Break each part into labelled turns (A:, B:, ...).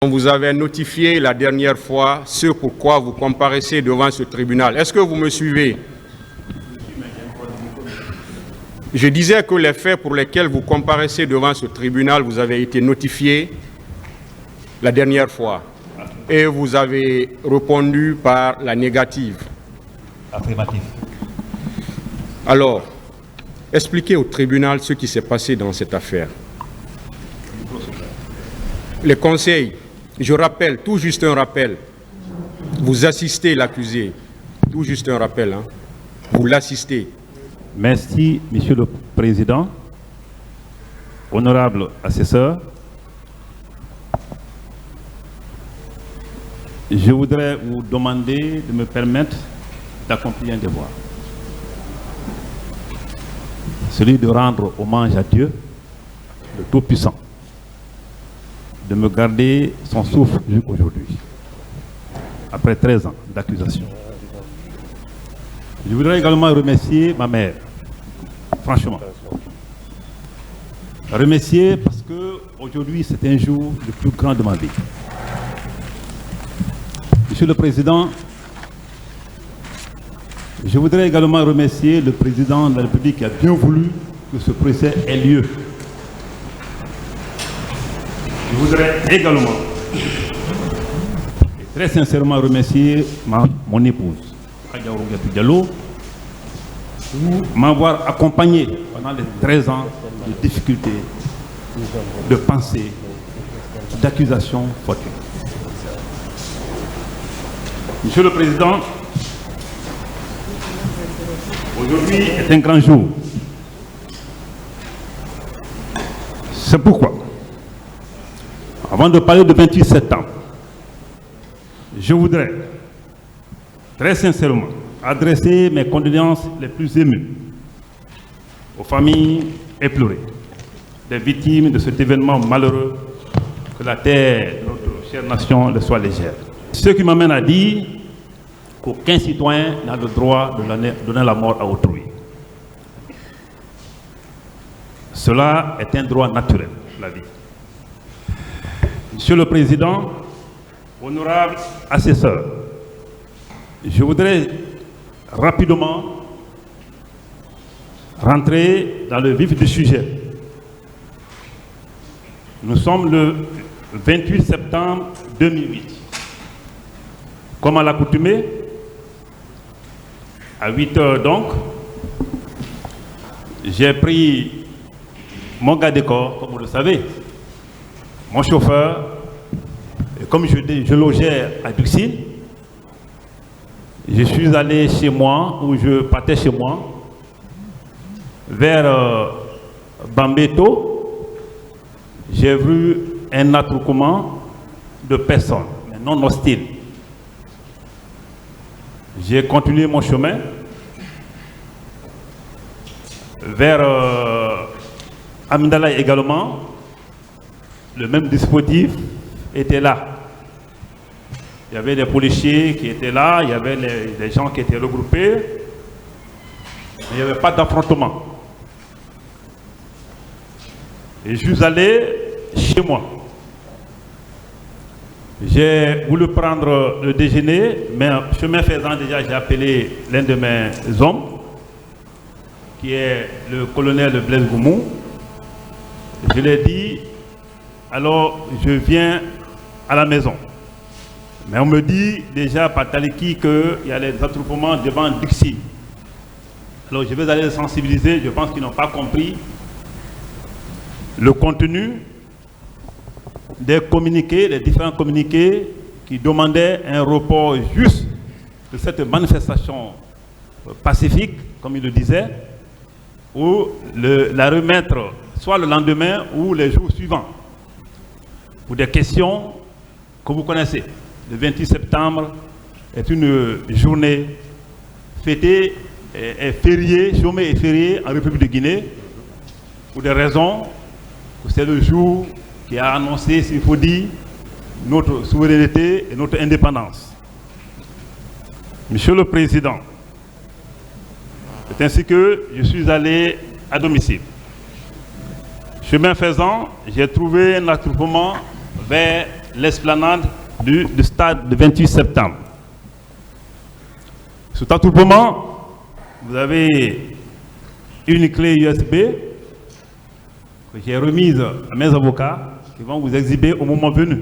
A: On vous avait notifié la dernière fois ce pourquoi vous comparaissez devant ce tribunal. Est-ce que vous me suivez? Je disais que les faits pour lesquels vous comparaissez devant ce tribunal, vous avez été notifiés la dernière fois et vous avez répondu par la négative.
B: Affirmatif.
A: Alors, expliquez au tribunal ce qui s'est passé dans cette affaire. Les conseils, je rappelle, tout juste un rappel, vous assistez l'accusé, tout juste un rappel, hein, vous l'assistez.
B: Merci, Monsieur le Président. Honorable assesseur, je voudrais vous demander de me permettre d'accomplir un devoir. Celui de rendre hommage à Dieu, le Tout-Puissant, de me garder son souffle jusqu'aujourd'hui, après 13 ans d'accusation. Je voudrais également remercier ma mère, franchement. Remercier parce qu'aujourd'hui, c'est un jour le plus grand de ma vie. Monsieur le Président, je voudrais également remercier le Président de la République qui a bien voulu que ce procès ait lieu. Je voudrais également et très sincèrement remercier mon épouse, Adja Ourougatou Diallo, pour m'avoir accompagné pendant les 13 ans de difficultés, de pensées, d'accusations fortunes. Monsieur le Président, aujourd'hui est un grand jour. C'est pourquoi, avant de parler de 28 septembre, je voudrais très sincèrement adresser mes condoléances les plus émues aux familles éplorées des victimes de cet événement malheureux, que la terre de notre chère nation le soit légère. Ce qui m'amène à dire qu'aucun citoyen n'a le droit de donner la mort à autrui. Cela est un droit naturel, la vie. Monsieur le Président, honorable assesseur, je voudrais rapidement rentrer dans le vif du sujet. Nous sommes le 28 septembre 2008. Comme à l'accoutumée, à 8 heures donc, j'ai pris mon garde-corps, comme vous le savez, mon chauffeur, et comme je logeais à Duxine, je suis allé chez moi, ou je partais chez moi, vers Bambeto. J'ai vu un attroupement de personnes, mais non hostiles. J'ai continué mon chemin vers Amindala également. Le même dispositif était là. Il y avait des policiers qui étaient là, il y avait des gens qui étaient regroupés, mais il n'y avait pas d'affrontement. Et je suis allé chez moi. J'ai voulu prendre le déjeuner, mais chemin faisant déjà, j'ai appelé l'un de mes hommes, qui est le colonel Blaise Goumou. Je lui ai dit, alors je viens à la maison. Mais on me dit déjà par Taliki qu'il y a des attroupements devant Dixie. Alors je vais aller les sensibiliser, je pense qu'ils n'ont pas compris le contenu des communiqués, les différents communiqués qui demandaient un report juste de cette manifestation pacifique, comme il le disait, ou la remettre soit le lendemain ou les jours suivants, pour des questions que vous connaissez. Le 28 septembre est une journée fêtée et fériée, chômée et fériée en République de Guinée, pour des raisons que c'est le jour qui a annoncé, s'il faut dire, notre souveraineté et notre indépendance. Monsieur le Président, c'est ainsi que je suis allé à domicile. Chemin faisant, j'ai trouvé un attroupement vers l'esplanade du stade du 28 septembre. Cet attroupement, vous avez une clé USB que j'ai remise à mes avocats qui vont vous exhiber au moment venu.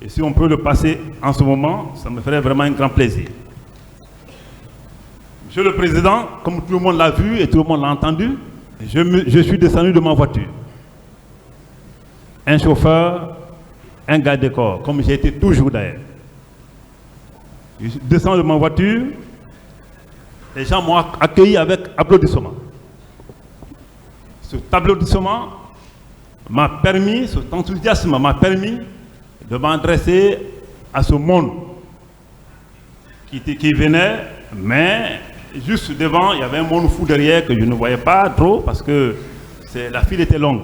B: Et si on peut le passer en ce moment, ça me ferait vraiment un grand plaisir. Monsieur le Président, comme tout le monde l'a vu et tout le monde l'a entendu, je suis descendu de ma voiture. Un chauffeur, un garde des corps, comme j'ai été toujours d'ailleurs. Je suis descendu de ma voiture, les gens m'ont accueilli avec applaudissements. Cet applaudissement m'a permis, cet enthousiasme m'a permis de m'adresser à ce monde qui venait, mais juste devant, il y avait un monde fou derrière que je ne voyais pas trop parce que la file était longue.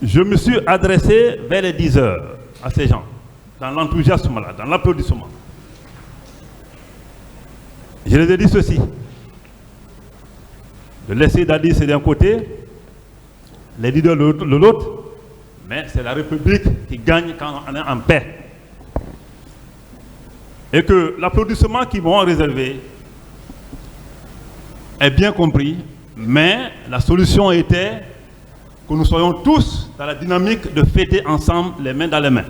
B: Je me suis adressé vers les 10 heures à ces gens, dans l'enthousiasme là, dans l'applaudissement. Je les ai dit ceci. De laisser Dadis d'un côté, les leaders de l'autre, mais c'est la République qui gagne quand on est en paix. Et que l'applaudissement qu'ils m'ont réservé est bien compris, mais la solution était que nous soyons tous dans la dynamique de fêter ensemble les mains dans les mains.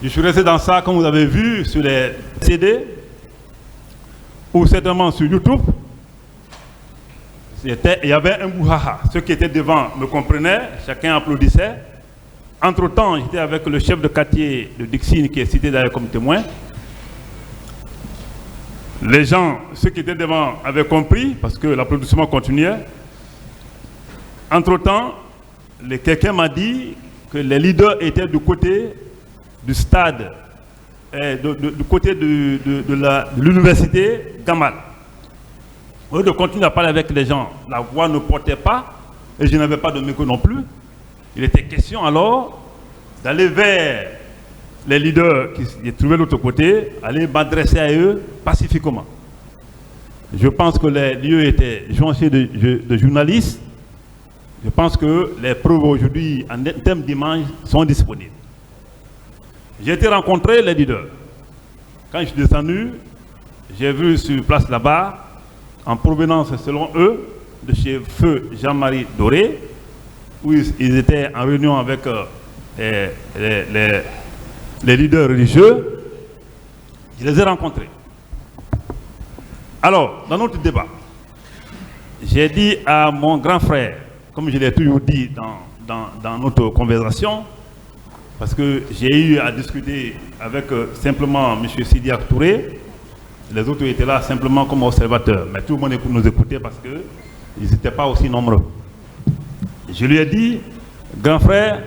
B: Je suis resté dans ça, comme vous avez vu, sur les CD, ou certainement sur YouTube. Il y avait un bouhaha. Ceux qui étaient devant me comprenaient, chacun applaudissait. Entre-temps, j'étais avec le chef de quartier de Dixine, qui est cité d'ailleurs comme témoin. Les gens, ceux qui étaient devant, avaient compris, parce que l'applaudissement continuait. Entre-temps, quelqu'un m'a dit que les leaders étaient du côté du stade, du côté de l'université Gamal. Au lieu de continuer à parler avec les gens, la voix ne portait pas, et je n'avais pas de micro non plus. Il était question alors d'aller vers les leaders qui trouvaient de l'autre côté, aller m'adresser à eux pacifiquement. Je pense que les lieux étaient jonchés de journalistes. Je pense que les preuves aujourd'hui, en termes d'image, sont disponibles. J'ai été rencontrer les leaders. Quand je suis descendu, j'ai vu sur place là-bas, en provenance, selon eux, de chez Feu Jean-Marie Doré, où ils étaient en réunion avec les leaders religieux. Je les ai rencontrés. Alors, dans notre débat, j'ai dit à mon grand frère, comme je l'ai toujours dit dans notre conversation, parce que j'ai eu à discuter avec simplement M. Sidiak Touré. Les autres étaient là simplement comme observateurs, mais tout le monde nous écoutait parce qu'ils n'étaient pas aussi nombreux. Je lui ai dit, grand frère,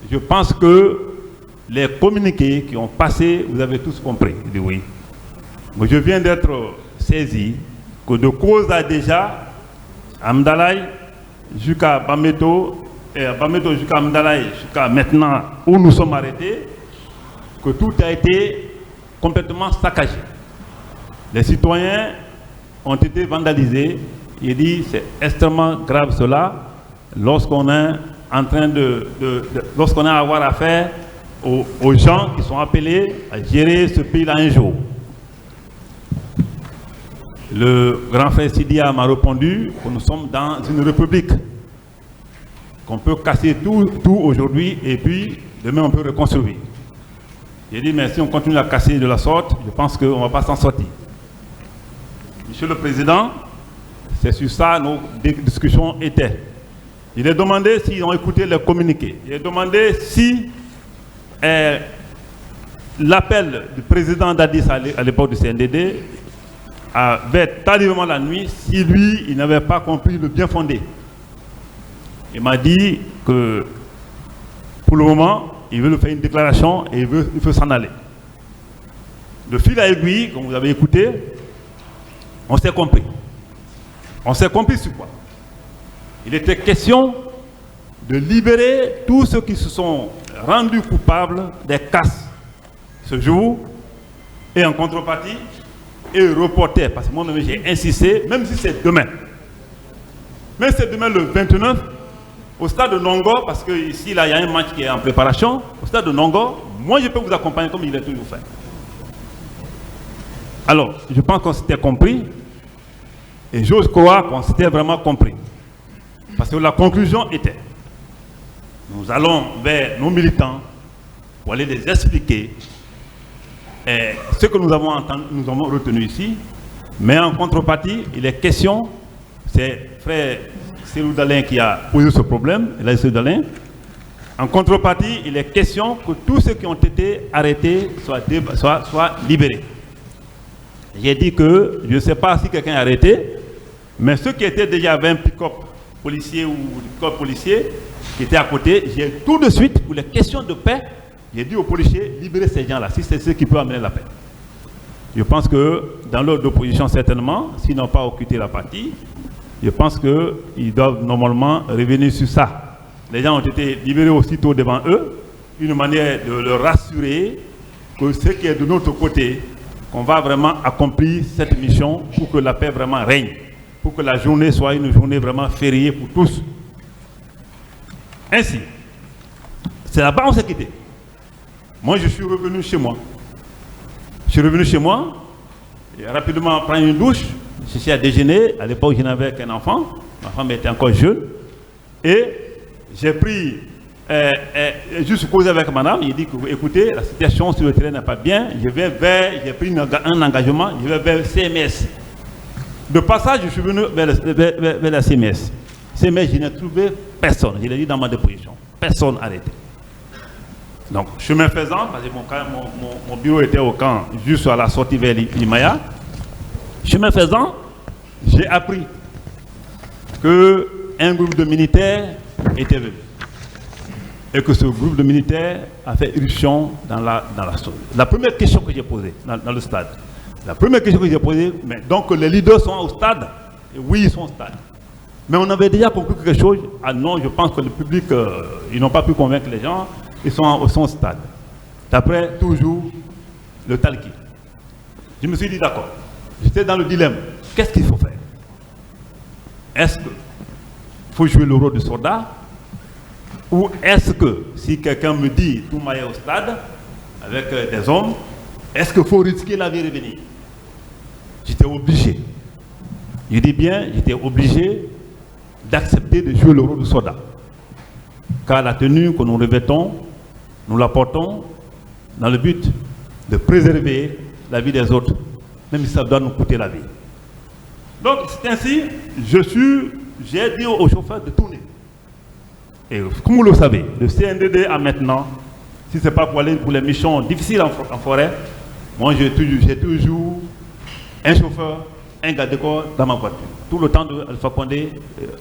B: je pense que les communiqués qui ont passé, vous avez tous compris. Il dit oui. Mais je viens d'être saisi que de cause à déjà, Amdalaï jusqu'à Bameto, et Bameto jusqu'à Amdalaï, jusqu'à maintenant où nous sommes arrêtés, que tout a été complètement saccagé. Les citoyens ont été vandalisés. Il dit c'est extrêmement grave cela lorsqu'on est en train lorsqu'on a à avoir affaire aux gens qui sont appelés à gérer ce pays-là un jour. Le grand frère Sidia m'a répondu que nous sommes dans une république, qu'on peut casser tout aujourd'hui et puis demain on peut reconstruire. J'ai dit mais si on continue à casser de la sorte, je pense qu'on ne va pas s'en sortir. Monsieur le Président, c'est sur ça que nos discussions étaient. Il est demandé s'ils ont écouté les communiqués. Il est demandé si l'appel du président Dadis à l'époque du CNDD avait tardivement la nuit, si lui, il n'avait pas compris le bien fondé. Il m'a dit que pour le moment, il veut faire une déclaration et il veut s'en aller. De fil à aiguille, comme vous avez écouté, on s'est compris. On s'est compris sur quoi? Il était question de libérer tous ceux qui se sont rendus coupables des casses ce jour et en contrepartie et reporter, parce que moi j'ai insisté, même si c'est demain. Mais c'est demain le 29, Au stade de Nongo, parce que ici, là, il y a un match qui est en préparation. Au stade de Nongo, moi, je peux vous accompagner comme il a toujours fait. Alors, je pense qu'on s'était compris. Et j'ose croire qu'on s'était vraiment compris. Parce que la conclusion était, nous allons vers nos militants pour aller les expliquer ce que nous avons entendu, nous avons retenu ici. Mais en contrepartie, il est question, c'est frère Cyril Dalin qui a posé ce problème, et là, Cyril Dalin. En contrepartie, il est question que tous ceux qui ont été arrêtés soient libérés. J'ai dit que je ne sais pas si quelqu'un est arrêté, mais ceux qui étaient déjà avec un pick-up policier ou pick-up policier qui était à côté, j'ai tout de suite, pour les questions de paix, j'ai dit aux policiers, libérez ces gens-là, si c'est ceux qui peuvent amener la paix. Je pense que dans l'ordre d'opposition, certainement, s'ils n'ont pas occupé la partie, je pense qu'ils doivent normalement revenir sur ça. Les gens ont été libérés aussitôt devant eux, une manière de leur rassurer que ce qui est de notre côté, qu'on va vraiment accomplir cette mission pour que la paix vraiment règne, pour que la journée soit une journée vraiment fériée pour tous. Ainsi, c'est là-bas où on s'est quitté. Moi, je suis revenu chez moi. Je suis revenu chez moi, et rapidement prendre une douche, je suis à déjeuner. À l'époque, je n'avais qu'un enfant. Ma femme était encore jeune. Et j'ai pris, juste causé avec madame, il dit que, écoutez, la situation sur le terrain n'est pas bien. J'ai pris un engagement, je vais vers CMS. De passage, je suis venu vers la CMS. CMS, je n'ai trouvé personne. Je l'ai dit dans ma déposition. Personne arrêté. Donc, chemin faisant, parce que mon bureau était au camp, juste à la sortie vers l'Imaya. Chemin faisant, j'ai appris qu'un groupe de militaires était venu. Et que ce groupe de militaires a fait irruption dans la zone. La première question que j'ai posée dans le stade, mais donc les leaders sont au stade, et oui, ils sont au stade. Mais on avait déjà compris quelque chose. Ah non, je pense que le public, ils n'ont pas pu convaincre les gens, ils sont au stade. D'après toujours le talqui. Je me suis dit d'accord. J'étais dans le dilemme. Qu'est-ce qu'il faut faire? Est-ce qu'il faut jouer le rôle de soldat? Ou est-ce que si quelqu'un me dit tout maillé au stade avec des hommes, est-ce qu'il faut risquer la vie et revenir? J'étais obligé. Je dis bien, j'étais obligé d'accepter de jouer le rôle de soldat. Car la tenue que nous revêtons, nous la portons dans le but de préserver la vie des autres, même si ça doit nous coûter la vie. Donc c'est ainsi, j'ai dit au chauffeur de tourner. Et comme vous le savez, le CNDD a maintenant, si ce n'est pas pour aller pour les missions difficiles en forêt, moi j'ai toujours un chauffeur, un garde de corps dans ma voiture. Tout le temps de Alpha Condé,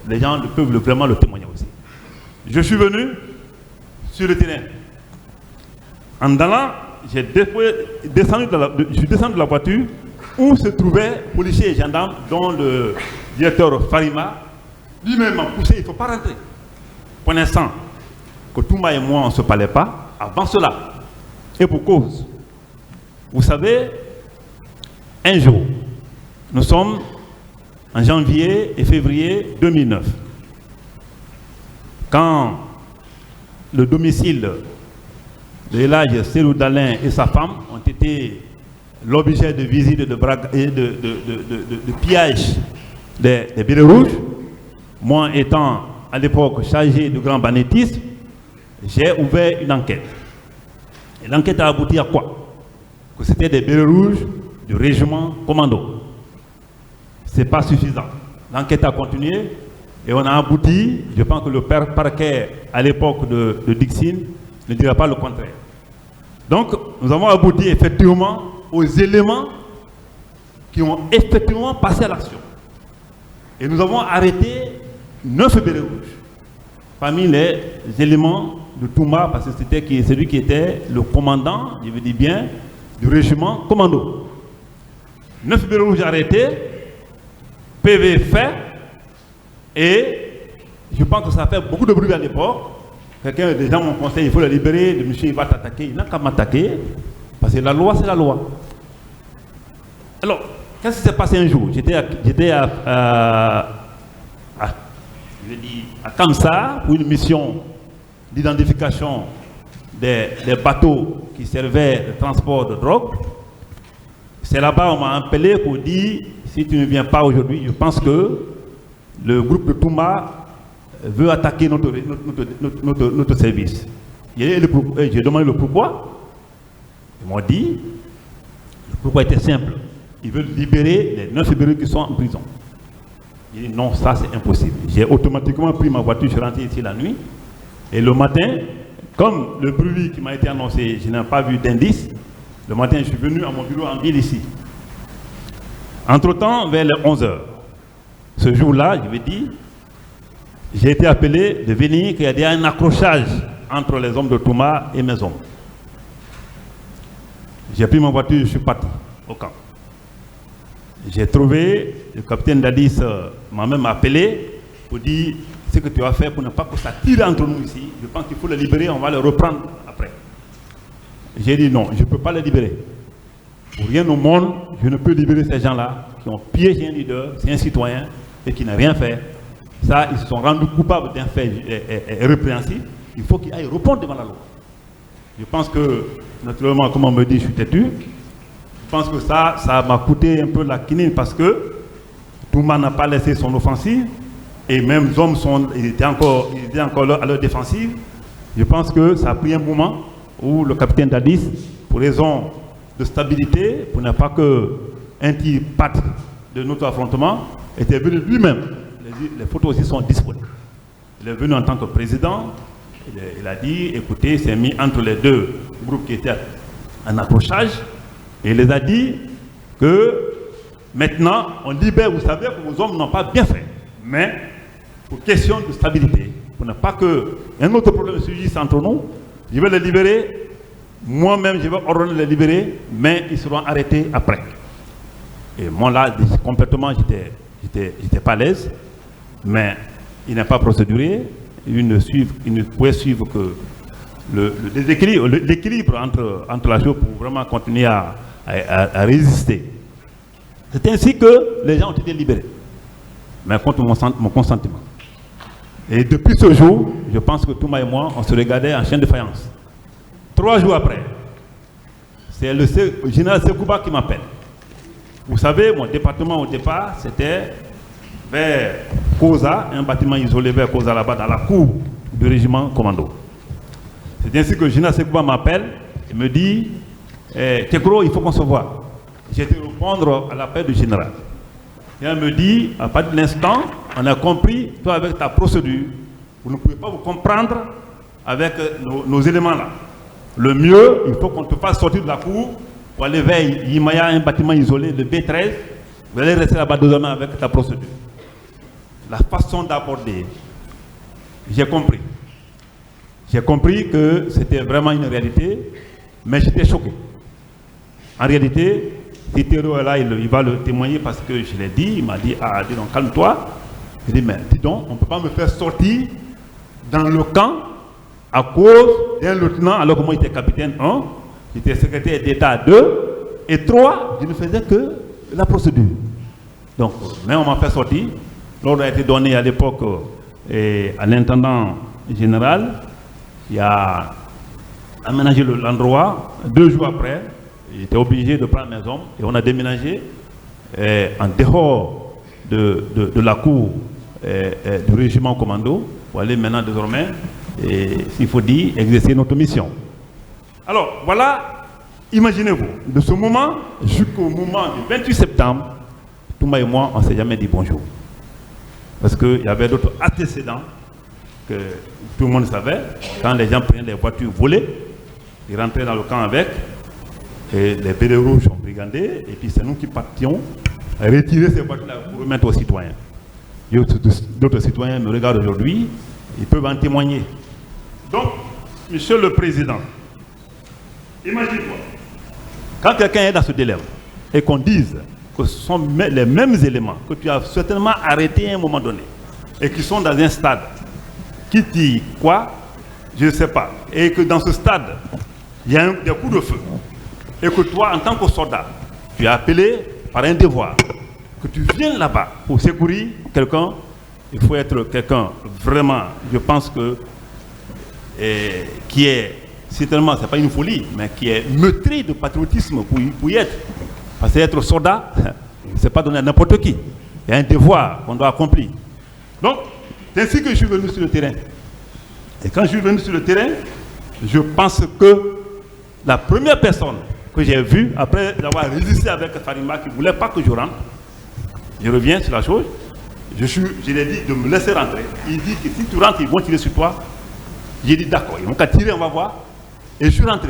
B: les gens peuvent vraiment le témoigner aussi. Je suis venu sur le terrain. En allant, je suis descendu de la voiture où se trouvaient policiers et gendarmes, dont le directeur Farima lui-même m'a poussé, il ne faut pas rentrer. Pour l'instant, que Touma et moi, on ne se parlait pas, avant cela. Et pour cause. Vous savez, un jour, nous sommes en janvier et février 2009. Quand le domicile de l'âge Cyril Dalin et sa femme ont été l'objet de visite de pillage des billets rouges, moi étant à l'époque chargé de grand banditisme, j'ai ouvert une enquête. Et l'enquête a abouti à quoi? Que c'était des billets rouges du régiment commando. Ce n'est pas suffisant. L'enquête a continué et on a abouti, je pense que le parquet à l'époque de Dixine ne dira pas le contraire. Donc nous avons abouti effectivement aux éléments qui ont effectivement passé à l'action. Et nous avons arrêté 9 bérets rouges parmi les éléments de Touma, parce que c'était celui qui était le commandant, je veux dire bien, du régiment commando. 9 bérets rouges arrêtés, PV fait, et je pense que ça a fait beaucoup de bruit à l'époque. Quelqu'un, des gens m'ont conseillé, il faut le libérer, le monsieur il va t'attaquer, il n'a qu'à m'attaquer, parce que la loi c'est la loi. Alors, qu'est-ce qui s'est passé un jour? J'étais je dis, à Kamsa, pour une mission d'identification des bateaux qui servaient de transport de drogue. C'est là-bas on m'a appelé pour dire, si tu ne viens pas aujourd'hui, je pense que le groupe de Touma veut attaquer notre service. J'ai demandé le pourquoi. Ils m'ont dit, le pourquoi était simple. Ils veulent libérer les 9 libérés qui sont en prison. J'ai dit non, ça c'est impossible. J'ai automatiquement pris ma voiture, je suis rentré ici la nuit. Et le matin, comme le bruit qui m'a été annoncé, je n'ai pas vu d'indice, le matin je suis venu à mon bureau en ville ici. Entre-temps, vers les 11h, ce jour-là, je vais dire, j'ai été appelé de venir, qu'il y a déjà un accrochage entre les hommes de Touma et mes hommes. J'ai pris ma voiture, je suis parti au camp. J'ai trouvé, le capitaine Dadis m'a même appelé pour dire ce que tu as fait pour ne pas que ça tire entre nous ici. Je pense qu'il faut le libérer, on va le reprendre après. J'ai dit non, je ne peux pas le libérer. Pour rien au monde, je ne peux libérer ces gens-là qui ont piégé un leader, c'est un citoyen et qui n'a rien fait. Ça, ils se sont rendus coupables d'un fait répréhensible. Il faut qu'ils aillent répondre devant la loi. Je pense que, naturellement, comme on me dit, je suis têtu. Je pense que ça m'a coûté un peu la quinine parce que Touma n'a pas laissé son offensive et même les hommes ils étaient encore là à leur défensive. Je pense que ça a pris un moment où le capitaine Dadis, pour raison de stabilité, pour ne pas qu'un tir parte de notre affrontement, était venu lui-même. Les photos aussi sont disponibles. Il est venu en tant que président. Il a dit, écoutez, il s'est mis entre les deux groupes qui étaient en accrochage. Et il les a dit que maintenant, on libère, vous savez que vos hommes n'ont pas bien fait. Mais, pour question de stabilité, pour ne pas qu'un autre problème surgisse entre nous, je vais les libérer. Moi-même, je vais ordonner de les libérer, mais ils seront arrêtés après. Et moi, là, complètement, j'étais pas à l'aise. Mais il n'est pas procéduré. Il ne pouvait suivre que l'équilibre entre la chose pour vraiment continuer à résister. C'est ainsi que les gens ont été libérés, mais contre mon consentement. Et depuis ce jour, je pense que Touma et moi, on se regardait en chaîne de faïence. 3 jours après, c'est le général Sekouba qui m'appelle. Vous savez, mon département au départ, c'était vers Koza, un bâtiment isolé vers Koza là-bas, dans la cour du régiment commando. C'est ainsi que le général Sekouba m'appelle et me dit Tekro, il faut qu'on se voit. J'ai été répondre à l'appel du général. Et elle me dit, à partir de l'instant, on a compris, toi avec ta procédure, vous ne pouvez pas vous comprendre avec nos éléments là. Le mieux, il faut qu'on te fasse sortir de la cour pour aller vers Yimaya, un bâtiment isolé, le B13. Vous allez rester là-bas 2 ans avec ta procédure. La façon d'aborder, j'ai compris. J'ai compris que c'était vraiment une réalité, mais j'étais choqué. En réalité, Titero est là, il va le témoigner parce que je l'ai dit, il m'a dit, ah, dis donc, calme-toi. Je dis, mais dis donc, on ne peut pas me faire sortir dans le camp à cause d'un lieutenant, alors que moi j'étais capitaine 1, j'étais secrétaire d'État 2, et 3, je ne faisais que la procédure. Donc, mais on m'a fait sortir. L'ordre a été donné à l'époque à l'intendant général, qui a aménagé l'endroit. 2 jours après, j'étais obligé de prendre mes hommes et on a déménagé en dehors de la cour du régiment commando pour aller maintenant désormais, s'il faut dire, exercer notre mission. Alors voilà, imaginez-vous, de ce moment jusqu'au moment du 28 septembre, Touma et moi, on ne s'est jamais dit bonjour. Parce qu'il y avait d'autres antécédents que tout le monde savait. Quand les gens prenaient les voitures volées, ils rentraient dans le camp avec, et les bérets rouges sont brigandés, et puis c'est nous qui partions retirer ces voitures-là pour remettre aux citoyens. D'autres citoyens me regardent aujourd'hui, ils peuvent en témoigner. Donc, Monsieur le Président, imagine-toi, quand quelqu'un est dans ce dilemme, et qu'on dise que ce sont les mêmes éléments que tu as certainement arrêtés à un moment donné, et qui sont dans un stade, qui dit quoi, je ne sais pas, et que dans ce stade, il y a des coups de feu, et que toi, en tant que soldat, tu es appelé par un devoir, que tu viens là-bas pour secourir quelqu'un, il faut être quelqu'un vraiment, je pense que, qui est, certainement, ce n'est pas une folie, mais qui est meurtri de patriotisme pour y être. Parce que être soldat, ce n'est pas donné à n'importe qui. Il y a un devoir qu'on doit accomplir. Donc, c'est ainsi que je suis venu sur le terrain. Et quand je suis venu sur le terrain, je pense que la première personne que j'ai vue, après avoir résisté avec Farima qui ne voulait pas que je rentre, je reviens sur la chose, je lui ai dit de me laisser rentrer. Il dit que si tu rentres, ils vont tirer sur toi. J'ai dit d'accord, ils vont qu'à tirer, on va voir. Et je suis rentré.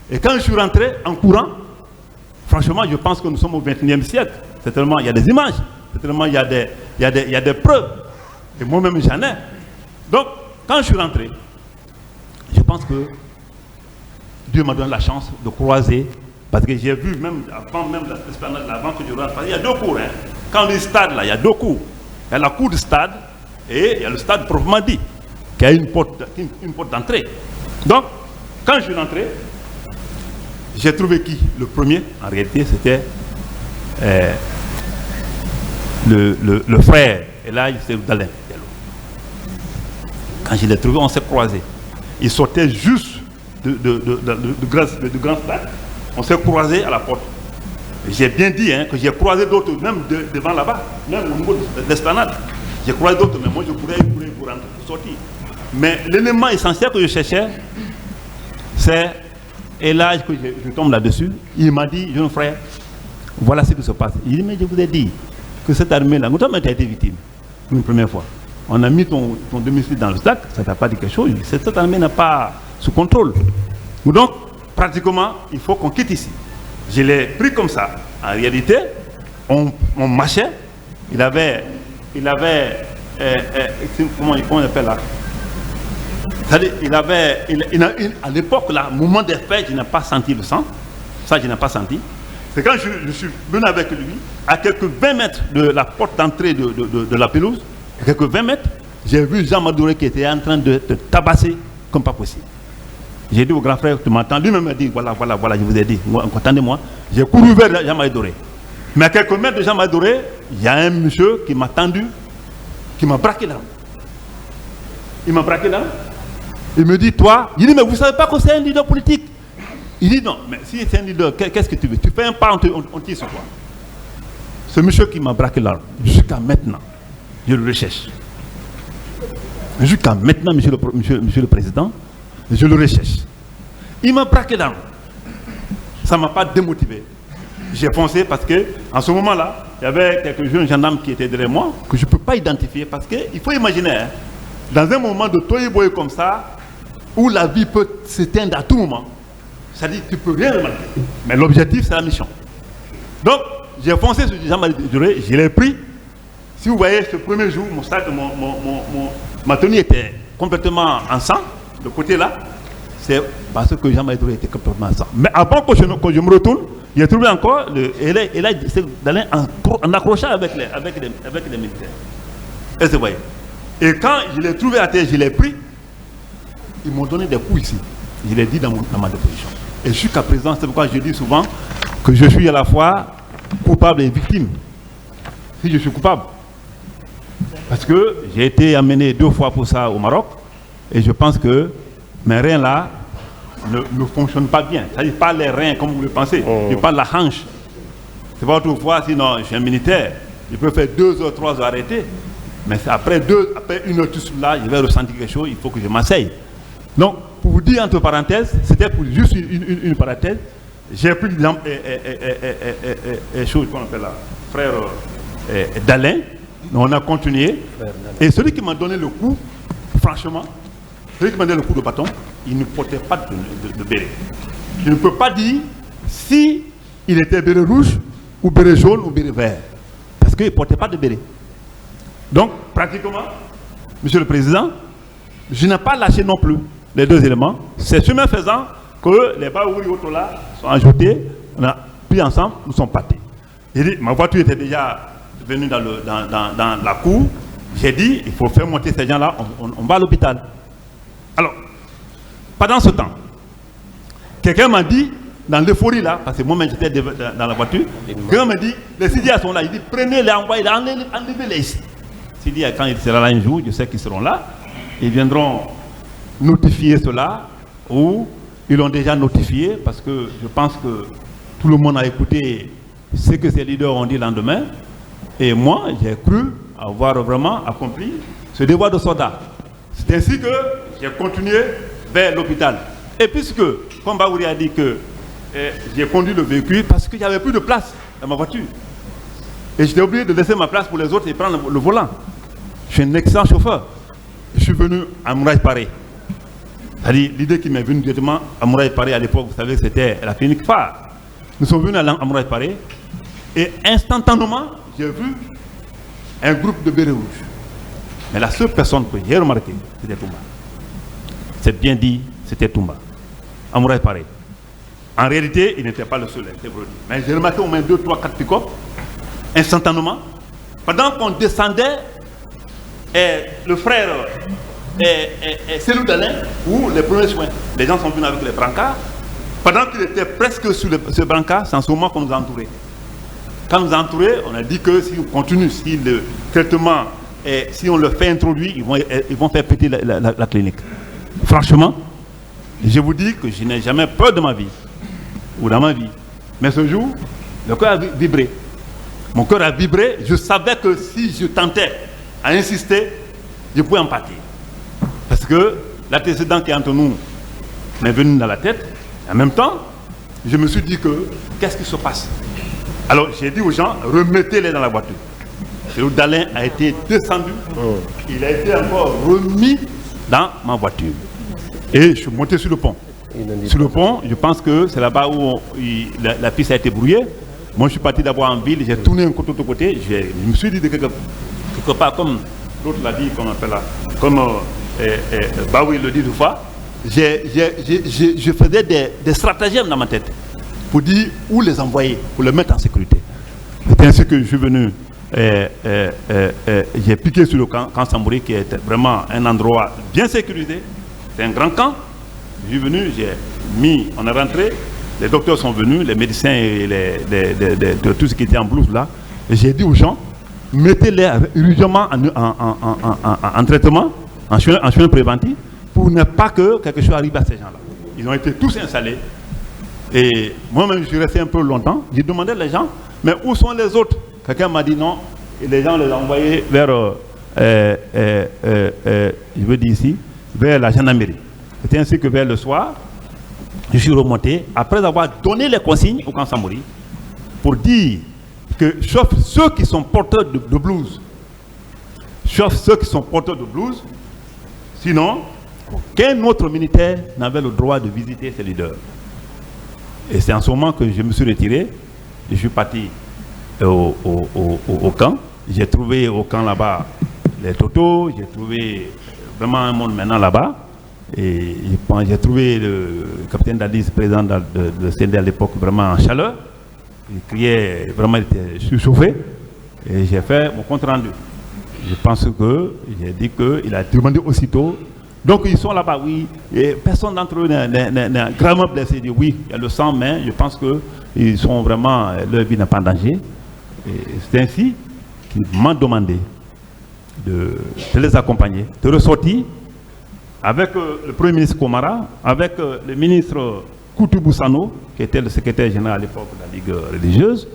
B: Et quand je suis rentré en courant, franchement, je pense que nous sommes au XXIe siècle. C'est tellement, il y a des images, c'est tellement, il y a des preuves. Et moi-même, j'en ai. Donc, quand je suis rentré, je pense que Dieu m'a donné la chance de croiser, parce que j'ai vu même avant même l'esplanade, avant que je rentre, il y a deux cours. Hein. Quand on dit stade, là, il y a deux cours. Il y a la cour du stade et il y a le stade proprement dit, qui a une porte d'entrée. Donc, quand je suis rentré, j'ai trouvé qui? Le premier, en réalité, c'était le frère, et là, il s'est Dalin. Quand je l'ai trouvé, on s'est croisés. Il sortait juste du grand stade. On s'est croisés à la porte. J'ai bien dit hein, que j'ai croisé d'autres, même devant là-bas, même au niveau de l'esplanade. J'ai croisé d'autres, mais moi je pourrais vous rentrer, pour sortir. Mais l'élément essentiel que je cherchais, c'est, et là que je tombe là-dessus, il m'a dit, jeune frère, voilà ce qui se passe. Il dit, mais je vous ai dit que cette armée-là, nous avons été victimes une première fois. On a mis ton domicile dans le sac, ça ne t'a pas dit quelque chose. Cette armée n'a pas sous contrôle. Donc, pratiquement, il faut qu'on quitte ici. Je l'ai pris comme ça. En réalité, on marchait. Il avait comment on appelle là? C'est-à-dire, à l'époque, là, moment des faits, je n'ai pas senti le sang. Ça, je n'ai pas senti. C'est quand je suis venu avec lui, à quelques 20 mètres de la porte d'entrée de la pelouse, à quelques 20 mètres, j'ai vu Jean Madouré qui était en train de tabasser comme pas possible. J'ai dit au grand frère, tu m'entends? Lui-même m'a dit, voilà, je vous ai dit, attendez-moi. J'ai couru vers Jean Madouré. Mais à quelques mètres de Jean Madouré, il y a un monsieur qui m'a tendu, qui m'a braqué là. Il m'a braqué là. Il me dit, toi, il dit, mais vous ne savez pas que c'est un leader politique. Il dit, non, mais si c'est un leader, qu'est-ce que tu veux? Tu fais un pas, on tire sur toi. Ce monsieur qui m'a braqué là, jusqu'à maintenant, je le recherche. Jusqu'à maintenant, monsieur le Président, je le recherche. Il m'a braqué là. Ça ne m'a pas démotivé. J'ai foncé parce que, en ce moment-là, il y avait quelques jeunes gendarmes qui étaient derrière moi, que je ne peux pas identifier, parce qu'il faut imaginer, hein, dans un moment de toy-boy comme ça, où la vie peut s'éteindre à tout moment, c'est-à-dire que tu ne peux rien remarquer. Mais l'objectif, c'est la mission. Donc, j'ai foncé sur Jean Madouré, je l'ai pris. Si vous voyez, ce premier jour, mon sac, ma tenue était complètement en sang, de côté là, c'est parce que Jean Madouré était complètement en sang. Mais avant que je me retourne, j'ai trouvé encore, et là, c'est d'aller en accrochage avec les militaires. Et vous voyez. Et quand je l'ai trouvé à terre, je l'ai pris, ils m'ont donné des coups ici. Je l'ai dit dans ma déposition. Et jusqu'à présent, c'est pourquoi je dis souvent que je suis à la fois coupable et victime. Si je suis coupable, parce que j'ai été amené 2 fois pour ça au Maroc, et je pense que mes reins là ne fonctionnent pas bien. C'est-à-dire pas les reins comme vous le pensez, je parle de la hanche. C'est pas autrefois, sinon je suis un militaire, je peux faire 2 heures, 3 heures arrêter, mais après 1 heure tout là, je vais ressentir quelque chose, il faut que je m'asseye. Donc, pour vous dire entre parenthèses, c'était pour juste une parenthèse, j'ai pris l'exemple, chose qu'on appelle là, frère Dalin, on a continué, et celui qui m'a donné le coup, franchement, celui qui m'a donné le coup de bâton, il ne portait pas de béret. Je ne peux pas dire si il était béret rouge, ou béret jaune, ou béret vert, parce qu'il ne portait pas de béret. Donc, pratiquement, Monsieur le Président, je n'ai pas lâché non plus les 2 éléments. C'est chemin faisant que les baouri autres là sont ajoutés, on a pris ensemble, nous sommes partis. J'ai dit, ma voiture était déjà venue dans la cour. J'ai dit, il faut faire monter ces gens-là, on va à l'hôpital. Alors, pendant ce temps, quelqu'un m'a dit, dans l'euphorie là, parce que moi-même j'étais dans la voiture, quelqu'un m'a dit, les Sidias sont là, il dit, prenez-les, envoyez-les, enlevez-les ici. s'il dit quand il sera là un jour, je sais qu'ils seront là, ils viendront notifier cela, ou ils l'ont déjà notifié, parce que je pense que tout le monde a écouté ce que ces leaders ont dit le lendemain, et moi, j'ai cru avoir vraiment accompli ce devoir de soldat. C'est ainsi que j'ai continué vers l'hôpital. Et puisque, comme Baouri a dit que j'ai conduit le véhicule parce qu'il n'y avait plus de place dans ma voiture. Et j'étais obligé de laisser ma place pour les autres et prendre le volant. Je suis un excellent chauffeur. Je suis venu à Mouraï Paré. C'est-à-dire, l'idée qui m'est venue directement à Mouraï Paré à l'époque, vous savez, c'était la clinique phare. Nous sommes venus à Mouraï Paré et instantanément, j'ai vu un groupe de bérets rouges. Mais la seule personne que j'ai remarqué, c'était Toumba. C'est bien dit, c'était Toumba. À Mouraï Paré. En réalité, il n'était pas le seul, mais j'ai remarqué au moins 2, 3, 4 pick-up, instantanément. Pendant qu'on descendait, le frère Célou Dalin, ou les premiers soins, les gens sont venus avec les brancards. Pendant qu'il était presque sur ce brancard, c'est en ce moment qu'on nous a entourés. Quand on nous a entourés, on a dit que si on continue, si le traitement, si on le fait introduire, ils vont faire péter la clinique. Franchement, je vous dis que je n'ai jamais peur de ma vie. Ou dans ma vie. Mais ce jour, le cœur a vibré. Mon cœur a vibré. Je savais que si je tentais à insister, je pouvais en partir. Parce que l'antécédent qui est entre nous m'est venu dans la tête. En même temps, je me suis dit que, qu'est-ce qui se passe? Alors j'ai dit aux gens, remettez-les dans la voiture. Le Dalin a été descendu. Il a été encore remis dans ma voiture. Et je suis monté sur le pont. Sur le pont, je pense que c'est là-bas où la piste a été brouillée. Moi, je suis parti d'abord en ville, j'ai tourné un côté de côté. Je me suis dit de quelque part, comme l'autre l'a dit, comme Baoui le dit deux fois, je faisais des stratagèmes dans ma tête pour dire où les envoyer, pour les mettre en sécurité. C'est ainsi que je suis venu. J'ai piqué sur le camp Sambouri, qui est vraiment un endroit bien sécurisé. C'est un grand camp. Je suis venu, on est rentré, les docteurs sont venus, les médecins et de tout ce qui était en blouse là. Et j'ai dit aux gens, mettez-les urgemment en traitement, en soins préventifs, pour ne pas que quelque chose arrive à ces gens-là. Ils ont été tous installés. Et moi-même, je suis resté un peu longtemps. J'ai demandé aux gens, mais où sont les autres? Quelqu'un m'a dit non, et les gens les ont envoyés vers, je veux dire ici, vers la gendarmerie. C'était ainsi que vers le soir, je suis remonté, après avoir donné les consignes au camp Sambouri, pour dire que sauf ceux qui sont porteurs de blouse, sinon, aucun autre militaire n'avait le droit de visiter ces leaders. Et c'est en ce moment que je me suis retiré, je suis parti au camp. J'ai trouvé au camp là-bas les totos, j'ai trouvé vraiment un monde maintenant là-bas. Et j'ai trouvé le capitaine Dadis, président de CND à l'époque, vraiment en chaleur. Il criait, vraiment, il était surchauffé. Et j'ai fait mon compte rendu. Je pense que j'ai dit qu'il a demandé aussitôt. Donc ils sont là-bas, oui. Et personne d'entre eux n'est gravement blessé. Il dit oui, il y a le sang, mais je pense qu'ils sont vraiment, leur vie n'est pas en danger. Et c'est ainsi qu'ils m'ont demandé de les accompagner, de ressortir avec le Premier ministre Komara, avec le ministre Koutoubou Sano, qui était le secrétaire général à l'époque de la Ligue religieuse,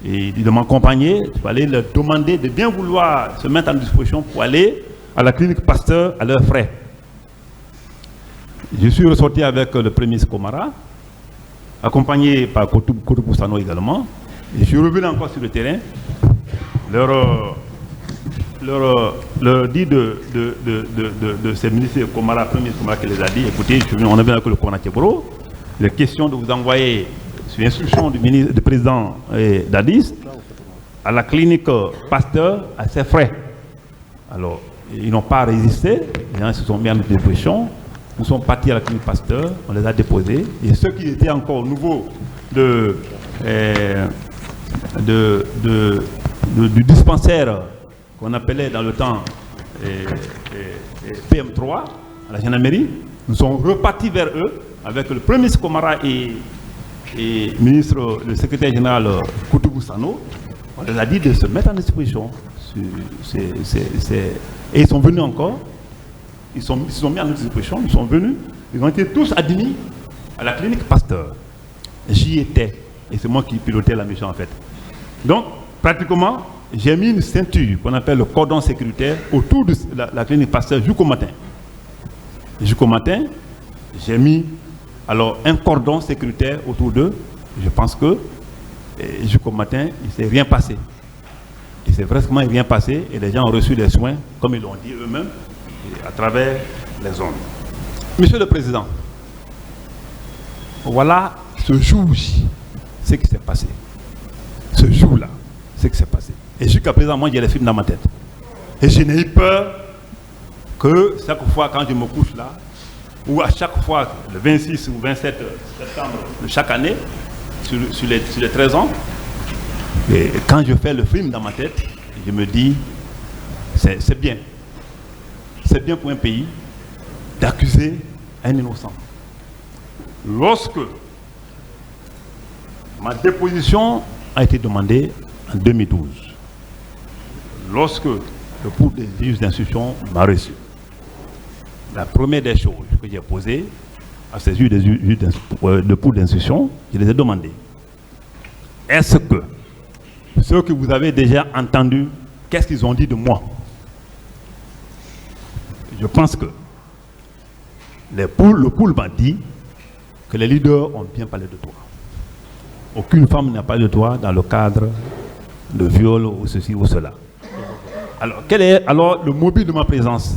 B: et de m'accompagner. Il fallait leur demander de bien vouloir se mettre en disposition pour aller à la clinique Pasteur à leurs frais. Je suis ressorti avec le Premier ministre Komara, accompagné par Koutoubou Sano également, et je suis revenu encore sur le terrain, leur dit de ces ministres Komara, Premier ministre Komara qui les a dit, écoutez, on a bien avec le commandant Tcheboro, il est question de vous envoyer, sur l'instruction du président Dadis, à la clinique Pasteur à ses frais. Alors, ils n'ont pas résisté, les gens se sont mis en disposition, nous sommes partis à la clinique Pasteur, on les a déposés, et ceux qui étaient encore au niveau du dispensaire qu'on appelait dans le temps PM3, à la gendarmerie, nous sommes repartis vers eux avec le Premier ministre Komara et le secrétaire général Koutoubou Sano. On les a dit de se mettre en disposition Et ils sont venus encore, ils se sont mis à notre disposition, ils sont venus, ils ont été tous admis à la clinique Pasteur. J'y étais, et c'est moi qui pilotais la mission en fait. Donc, pratiquement, j'ai mis une ceinture qu'on appelle le cordon sécuritaire autour de la clinique Pasteur jusqu'au matin. Jusqu'au matin, j'ai mis alors un cordon sécuritaire autour d'eux. Je pense que jusqu'au matin, il ne s'est rien passé. Il s'est vraiment rien passé et les gens ont reçu des soins, comme ils l'ont dit eux-mêmes, à travers les zones. Monsieur le Président, voilà ce jour-ci, ce qui s'est passé. Ce jour-là, ce qui s'est passé. Et jusqu'à présent, moi, j'ai les films dans ma tête. Et je n'ai eu peur que chaque fois, quand je me couche là, ou à chaque fois, le 26 ou 27 septembre de chaque année, sur les 13 ans, et quand je fais le film dans ma tête, je me dis, c'est bien. C'est bien pour un pays d'accuser un innocent. Lorsque ma déposition a été demandée en 2012, lorsque le cours des juges d'instruction m'a reçu, la première des choses que j'ai posées à ces juges de cours d'instruction, je les ai demandé, est-ce que ceux que vous avez déjà entendus, qu'est-ce qu'ils ont dit de moi? Je pense que le pool m'a dit que les leaders ont bien parlé de toi. Aucune femme n'a parlé de toi dans le cadre de viol ou ceci ou cela. Alors, quel est alors le mobile de ma présence?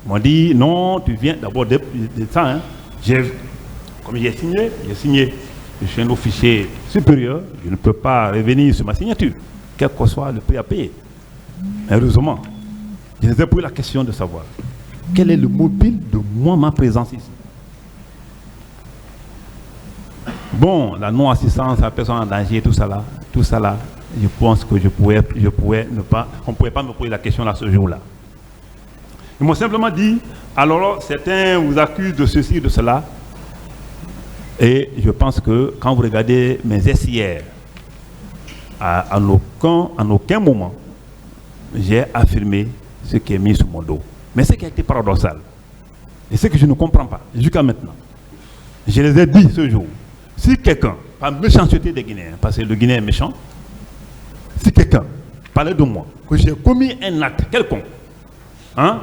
B: Ils m'ont dit, non, tu viens d'abord de ça. Hein. Comme j'ai signé. Je suis un officier supérieur, je ne peux pas revenir sur ma signature, quel que soit le prix à payer. Heureusement, je les ai posé la question de savoir quel est le mobile de moi, ma présence ici. Bon, la non-assistance à la personne en danger, tout ça là, je pense que je pouvais ne pas, on ne pouvait pas me poser la question là ce jour-là. Ils m'ont simplement dit, alors certains vous accusent de ceci, de cela, et je pense que quand vous regardez mes SIR, en aucun moment, j'ai affirmé ce qui est mis sur mon dos. Mais ce qui a été paradoxal, et ce que je ne comprends pas jusqu'à maintenant, je les ai dit ce jour, si quelqu'un, par méchanceté des Guinéens, parce que le Guinéen est méchant, si quelqu'un parlait de moi, que j'ai commis un acte quelconque, hein,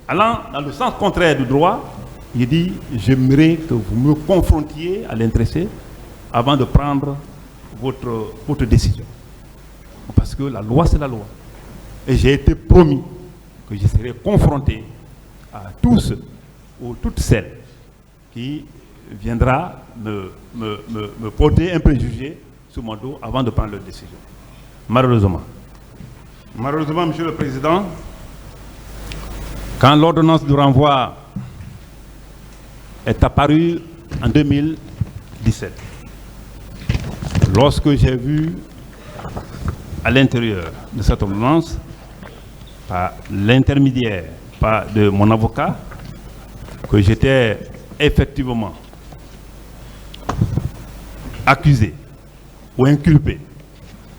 B: allant dans le sens contraire du droit, il dit, j'aimerais que vous me confrontiez à l'intéressé avant de prendre votre décision. Parce que la loi, c'est la loi. Et j'ai été promis que je serai confronté à tous ou toutes celles qui viendra me porter un préjugé sur mon dos avant de prendre leur décision. Malheureusement, Monsieur le Président, quand l'ordonnance de renvoi est apparue en 2017, lorsque j'ai vu à l'intérieur de cette ordonnance, par l'intermédiaire de mon avocat, que j'étais effectivement accusé ou inculpé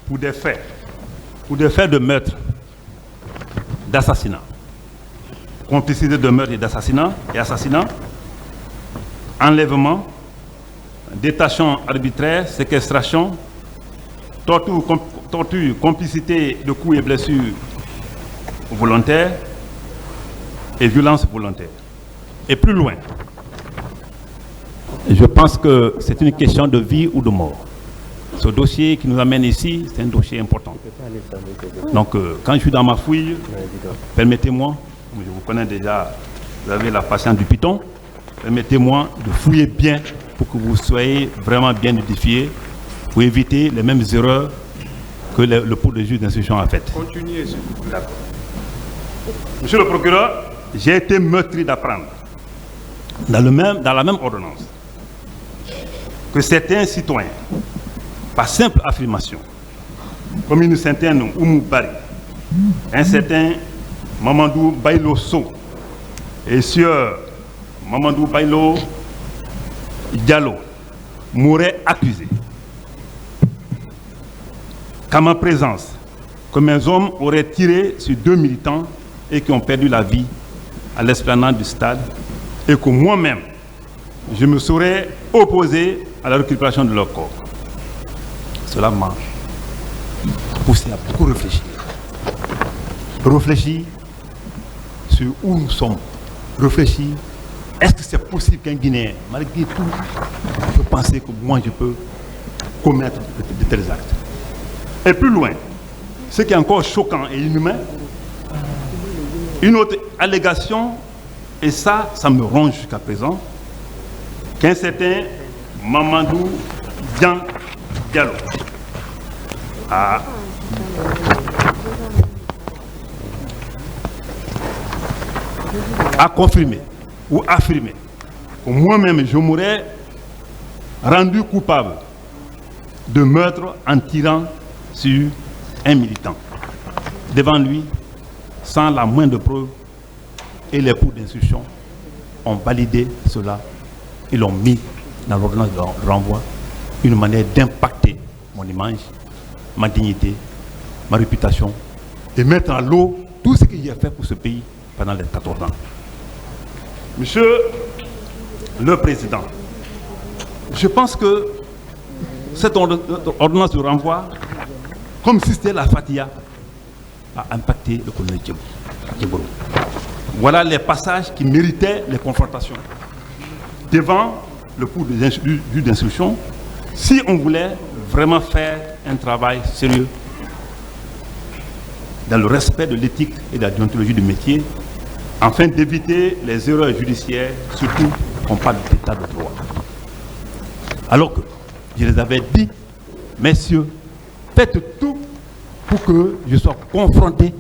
B: pour des faits de meurtre, d'assassinat, complicité de meurtre et d'assassinat et assassinat, enlèvement, détachement arbitraire, séquestration, torture, complicité de coups et blessures volontaires et violence volontaire. Et plus loin, je pense que c'est une question de vie ou de mort. Ce dossier qui nous amène ici, c'est un dossier important. Donc, quand je suis dans ma fouille, permettez-moi, je vous connais déjà, vous avez la patience du python, permettez-moi de fouiller bien pour que vous soyez vraiment bien édifiés, pour éviter les mêmes erreurs que le pôle de juge d'instruction a faites.
A: Continuez, s'il vous plaît.
B: D'accord. Monsieur le procureur, j'ai été meurtri d'apprendre, dans la même ordonnance, que certains citoyens, par simple affirmation, comme une certaine Oumou Bari, un certain Mamadou Bailo So et sieur Mamadou Bailo Diallo m'auraient accusé qu'à ma présence que mes hommes auraient tiré sur 2 militants et qui ont perdu la vie à l'esplanade du stade, et que moi-même, je me serais opposé à la récupération de leur corps. Cela m'a poussé à beaucoup réfléchir. Réfléchir sur où nous sommes. Réfléchir, est-ce que c'est possible qu'un Guinéen, malgré tout, peut penser que moi je peux commettre de tels actes? Et plus loin, ce qui est encore choquant et inhumain, une autre allégation, et ça me ronge jusqu'à présent, qu'un certain Mamadou Diallo a confirmé ou affirmé que moi-même je m'aurais rendu coupable de meurtre en tirant sur un militant devant lui sans la moindre preuve, et les cours d'instruction ont validé cela et l'ont mis dans l'ordonnance de renvoi, une manière d'impacter mon image, ma dignité, ma réputation et mettre à l'eau tout ce que j'ai fait pour ce pays pendant les 14 ans. Monsieur le Président, je pense que cette ordonnance de renvoi, comme si c'était la Fatia, a impacté le colonel Djeboro. Voilà les passages qui méritaient les confrontations devant le cours du juge d'instruction, si on voulait vraiment faire un travail sérieux dans le respect de l'éthique et de la déontologie du métier, afin d'éviter les erreurs judiciaires, surtout quand on parle d'état de droit. Alors que je les avais dit, messieurs, faites tout pour que je sois confronté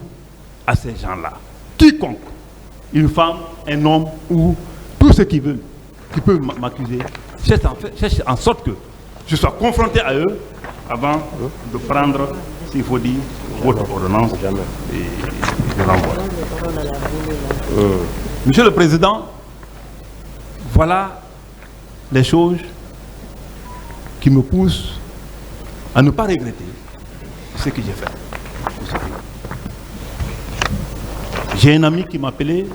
B: à ces gens-là. Quiconque, une femme, un homme ou tout ce qui veut, qui peut m'accuser, cherche en sorte que je sois confronté à eux avant de prendre, s'il faut dire, votre ordonnance et de l'envoi. Monsieur le Président, voilà les choses qui me poussent à ne pas regretter ce que j'ai fait. J'ai un ami qui m'a appelé,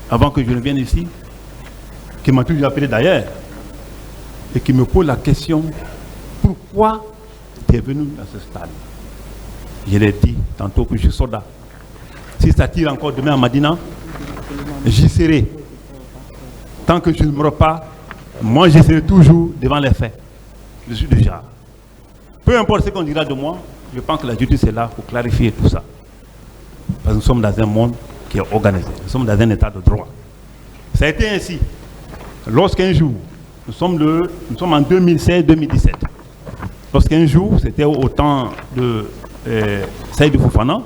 B: avant que je ne vienne ici, qui m'a toujours appelé d'ailleurs, et qui me pose la question, pourquoi tu es venu à ce stade? Je l'ai dit tantôt que je suis soldat. Si ça tire encore demain à Madina, j'y serai. Tant que je ne meurs pas, moi je serai toujours devant les faits. Je suis déjà. Peu importe ce qu'on dira de moi, je pense que la justice est là pour clarifier tout ça. Parce que nous sommes dans un monde qui est organisé. Nous sommes dans un état de droit. Ça a été ainsi. Lorsqu'un jour, nous sommes en 2016-2017. Lorsqu'un jour, c'était au temps de Saïdou Fofana,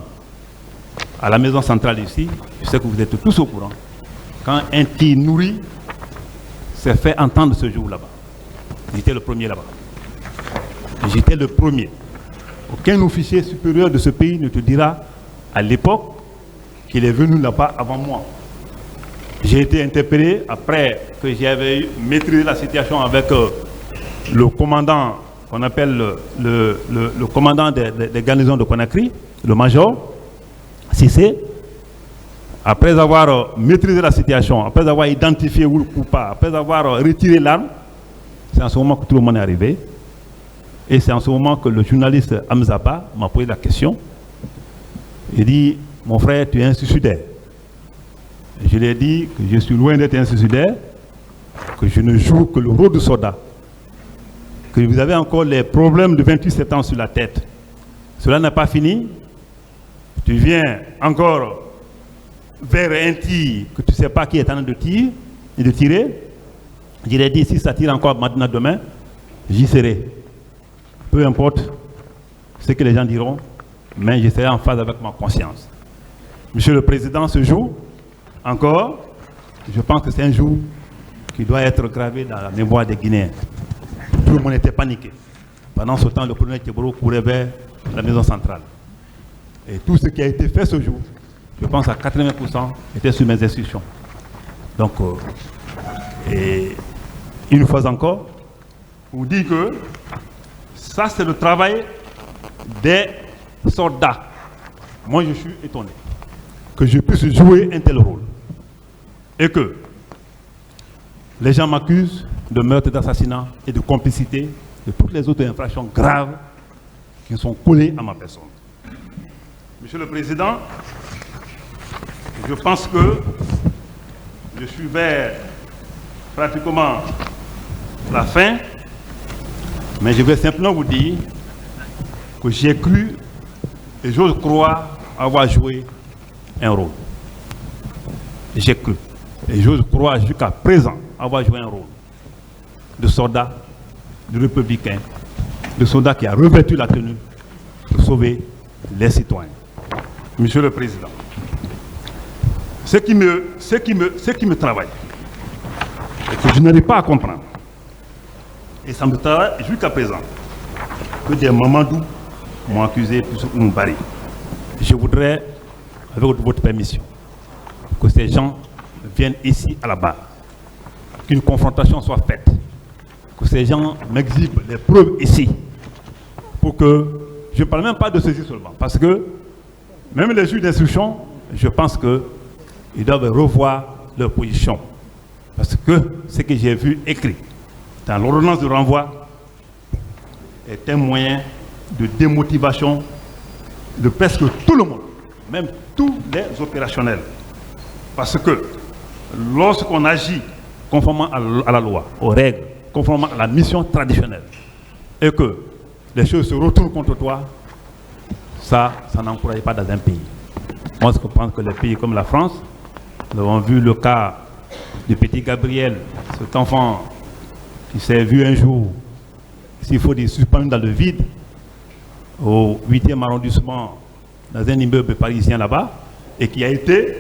B: à la maison centrale ici, je sais que vous êtes tous au courant, quand un tir nourri s'est fait entendre ce jour là-bas. J'étais le premier là-bas. J'étais le premier. Aucun officier supérieur de ce pays ne te dira à l'époque qu'il est venu là-bas avant moi. J'ai été interpellé après que j'avais maîtrisé la situation avec le commandant qu'on appelle le commandant des garnisons de Conakry, le major Cissé. Après avoir maîtrisé la situation, après avoir identifié où le coupable, après avoir retiré l'arme, c'est en ce moment que tout le monde est arrivé. Et c'est en ce moment que le journaliste Hamzaba m'a posé la question. Il dit, mon frère, tu es un suicidaire. Je lui ai dit que je suis loin d'être un suicidaire, que je ne joue que le rôle de soldat, que vous avez encore les problèmes de 28 septembre sur la tête. Cela n'a pas fini. Tu viens encore vers un tir que tu ne sais pas qui est en train de tirer et de tirer. Je lui ai dit, si ça tire encore maintenant demain, j'y serai. Peu importe ce que les gens diront, mais je serai en phase avec ma conscience. Monsieur le Président, ce jour, encore, je pense que c'est un jour qui doit être gravé dans la mémoire des Guinéens. Tout le monde était paniqué. Pendant ce temps, le colonel Djeboro courait vers la maison centrale. Et tout ce qui a été fait ce jour, je pense à 80% était sur mes instructions. Donc, et une fois encore, pour dire que ça c'est le travail des soldat, moi je suis étonné que je puisse jouer un tel rôle. Et que les gens m'accusent de meurtre, d'assassinat et de complicité de toutes les autres infractions graves qui sont collées à ma personne. Monsieur le Président, je pense que je suis vers pratiquement la fin, mais je vais simplement vous dire que j'ai cru et j'ose croire avoir joué un rôle. J'ai cru et j'ose croire jusqu'à présent avoir joué un rôle de soldat, de républicain, de soldat qui a revêtu la tenue de sauver les citoyens. Monsieur le Président, ce qui me travaille, et que je n'arrive pas à comprendre, et ça me travaille jusqu'à présent, que des Mamadou m'ont accusé pour Mbari. Je voudrais, avec votre permission, que ces gens viennent ici à la barre, qu'une confrontation soit faite, que ces gens m'exhibent les preuves ici, pour que, je ne parle même pas de ceci seulement, parce que même les juges d'instruction, je pense qu'ils doivent revoir leur position. Parce que ce que j'ai vu écrit dans l'ordonnance de renvoi est un moyen de démotivation de presque tout le monde, même tous les opérationnels. Parce que lorsqu'on agit conformément à la loi, aux règles, conformément à la mission traditionnelle, et que les choses se retournent contre toi, ça n'encourage pas dans un pays. Moi, je pense que les pays comme la France, nous avons vu le cas du petit Gabriel, cet enfant qui s'est vu un jour, s'il faut dire, suspendu dans le vide, au 8e arrondissement, dans un immeuble parisien là-bas, et qui a été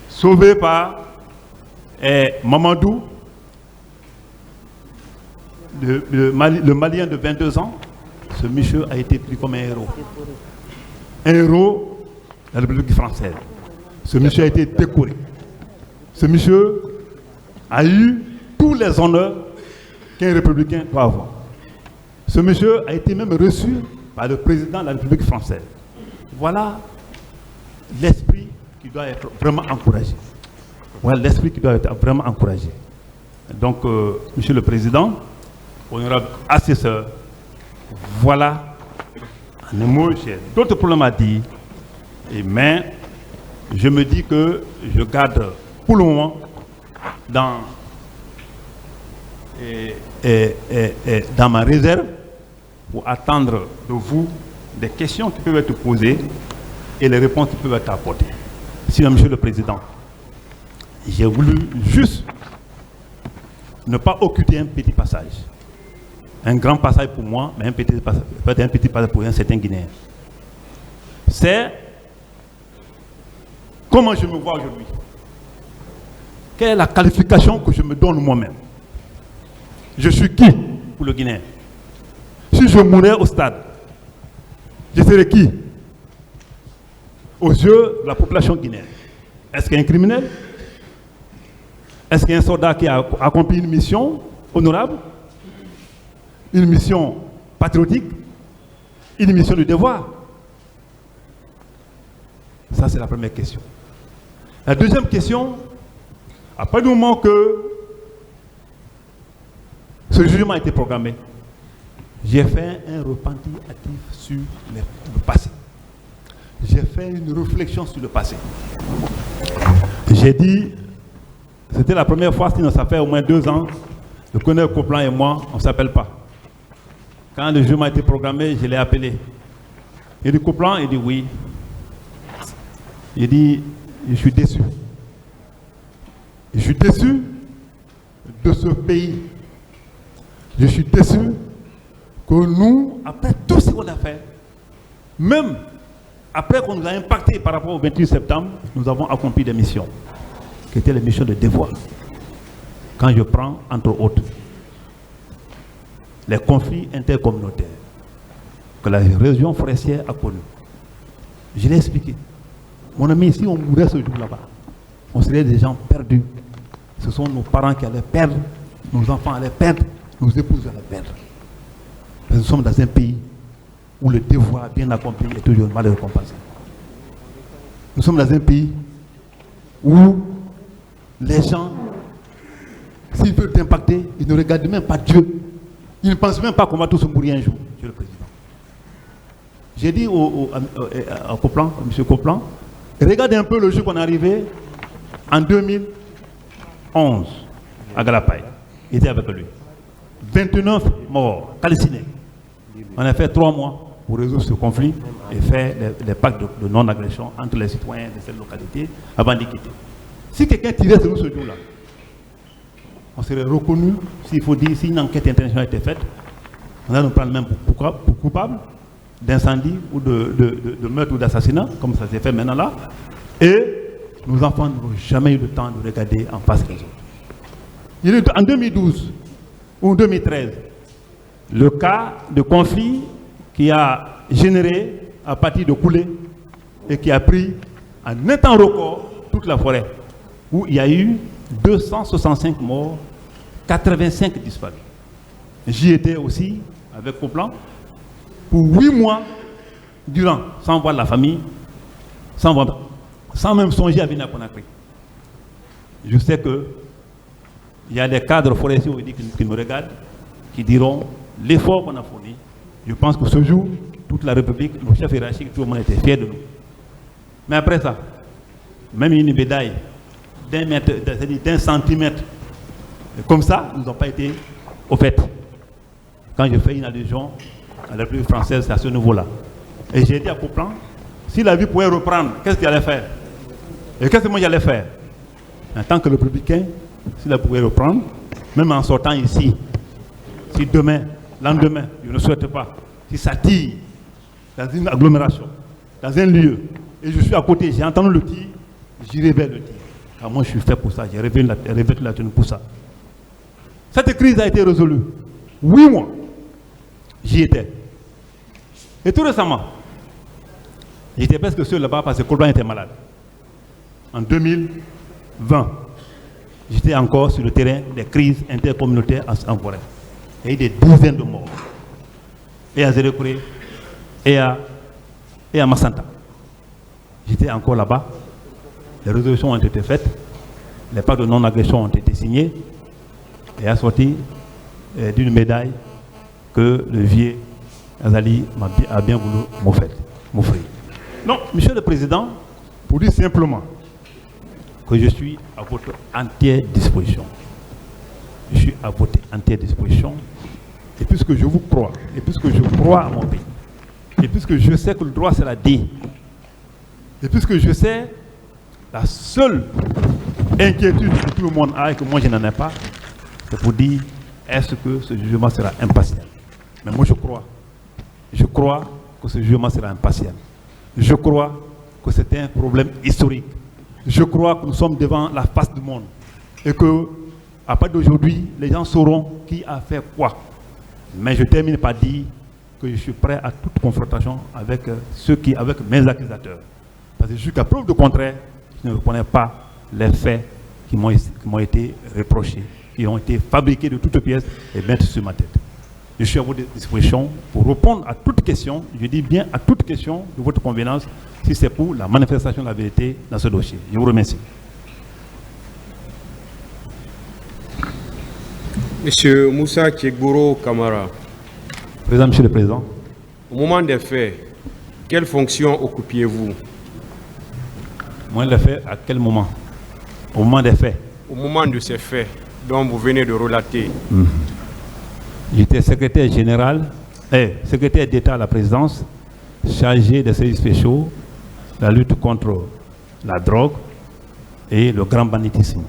B: sauvé par Mamadou, le Malien de 22 ans. Ce monsieur a été pris comme un héros. Un héros de la République française. Ce monsieur a été décoré. Ce monsieur a eu tous les honneurs qu'un républicain doit avoir. Ce monsieur a été même reçu par le président de la République française. Voilà l'esprit qui doit être vraiment encouragé. Voilà l'esprit qui doit être vraiment encouragé. Donc, Monsieur le Président, honorable assesseur, voilà, en un mot, j'ai d'autres problèmes à dire, mais je me dis que je garde pour le moment dans ma réserve pour attendre de vous des questions qui peuvent être posées et les réponses qui peuvent être apportées. Sinon, Monsieur le Président, j'ai voulu juste ne pas occulter un petit passage. Un grand passage pour moi, mais un petit passage pour un certain Guinéen. C'est comment je me vois aujourd'hui. Quelle est la qualification que je me donne moi-même? Je suis qui pour le Guinéen? Si je mourais au stade, je serais qui aux yeux de la population guinéenne? Est-ce qu'il y a un criminel? Est-ce qu'il y a un soldat qui a accompli une mission honorable? Une mission patriotique? Une mission de devoir? Ça, c'est la première question. La deuxième question, à partir du moment que ce jugement a été programmé, j'ai fait un repenti actif sur le passé. J'ai fait une réflexion sur le passé. J'ai dit, c'était la première fois, sinon ça fait au moins 2 ans, le colonel Coplan et moi, on ne s'appelle pas. Quand le jugement a été programmé, je l'ai appelé. Il dit Coplan, il dit oui. Il dit, je suis déçu. Je suis déçu de ce pays. Je suis déçu que nous, après tout ce qu'on a fait, même après qu'on nous a impacté par rapport au 28 septembre, nous avons accompli des missions, qui étaient les missions de devoir. Quand je prends, entre autres, les conflits intercommunautaires que la région forestière a connus. Je l'ai expliqué. Mon ami, si on mourait ce jour là-bas, on serait des gens perdus. Ce sont nos parents qui allaient perdre, nos enfants allaient perdre, nos épouses allaient perdre. Mais nous sommes dans un pays où le devoir bien accompli est toujours mal récompensé. Nous sommes dans un pays où les gens, s'ils veulent t'impacter, ils ne regardent même pas Dieu. Ils ne pensent même pas qu'on va tous mourir un jour, Monsieur le Président. J'ai dit à Coplan, à M. Coplan, regardez un peu le jour qu'on est arrivé en 2011 à Galapaï. Il était avec lui. 29 morts, calcinés. On a fait 3 mois pour résoudre ce conflit et faire les pactes de non-agression entre les citoyens de cette localité avant d'y quitter. Si quelqu'un tirait sur nous ce jour-là, on serait reconnu, s'il faut dire, si une enquête internationale était faite, on va nous prendre même pour coupable d'incendie ou de meurtre ou d'assassinat, comme ça s'est fait maintenant là, et nos enfants n'auront jamais eu le temps de regarder en face les autres. En 2012 ou 2013, le cas de conflit qui a généré à partir de coulées et qui a pris en un temps record toute la forêt, où il y a eu 265 morts, 85 disparus. J'y étais aussi avec Coplan pour 8 mois durant, sans voir la famille, sans même songer à venir à Conakry. Je sais que il y a des cadres forestiers qui me regardent, qui diront l'effort qu'on a fourni. Je pense que ce jour, toute la République, nos chefs hiérarchiques, tout le monde était fier de nous. Mais après ça, même une médaille d'un centimètre, comme ça, nous n'ont pas été au fait. Quand je fais une allusion à la République française, c'est à ce niveau-là. Et j'ai dit à Coplan, si la vie pouvait reprendre, qu'est-ce qu'il allait faire? Et qu'est-ce que moi j'allais faire? En tant que républicain, s'il la pouvait reprendre, même en sortant ici, si demain, lendemain, je ne souhaite pas, si ça tire dans une agglomération, dans un lieu, et je suis à côté, j'ai entendu le tir, j'irai vers le tir. Car moi je suis fait pour ça, j'ai revêtu la tenue pour ça. Cette crise a été résolue. 8 mois, j'y étais. Et tout récemment, j'étais presque seul là-bas parce que Coplan était malade. En 2020, j'étais encore sur le terrain des crises intercommunautaires en forêt. Il y a eu des dizaines de morts. Et à Zérekouré, et à Massanta. J'étais encore là-bas. Les résolutions ont été faites. Les pactes de non-agression ont été signés. Et assortis d'une médaille que le vieux Azali a bien voulu m'offrir. Non, Monsieur le Président, pour dire simplement que je suis à votre entière disposition. Je suis à votre entière disposition. Et puisque je vous crois, et puisque je crois à mon pays, et puisque je sais que le droit c'est la dit, et puisque je sais la seule inquiétude que tout le monde a et que moi je n'en ai pas, c'est pour dire est-ce que ce jugement sera impartial. Mais moi je crois que ce jugement sera impartial. Je crois que c'est un problème historique. Je crois que nous sommes devant la face du monde et que à partir d'aujourd'hui, les gens sauront qui a fait quoi. Mais je termine par dire que je suis prêt à toute confrontation avec avec mes accusateurs. Parce que jusqu'à preuve du contraire, je ne reconnais pas les faits qui m'ont été reprochés, qui ont été fabriqués de toutes pièces et mettre sur ma tête. Je suis à votre disposition pour répondre à toute question, je dis bien à toute question de votre convenance, si c'est pour la manifestation de la vérité dans ce dossier. Je vous remercie.
A: Monsieur Moussa Tchegboro Kamara.
B: Président, Monsieur le Président.
A: Au moment des faits, quelle fonction occupiez-vous?
B: Moi, les faits, à quel moment? Au moment des faits.
A: Au moment de ces faits dont vous venez de relater.
B: J'étais secrétaire général, secrétaire d'État à la présidence, chargé des services spéciaux, la lutte contre la drogue et le grand banditisme.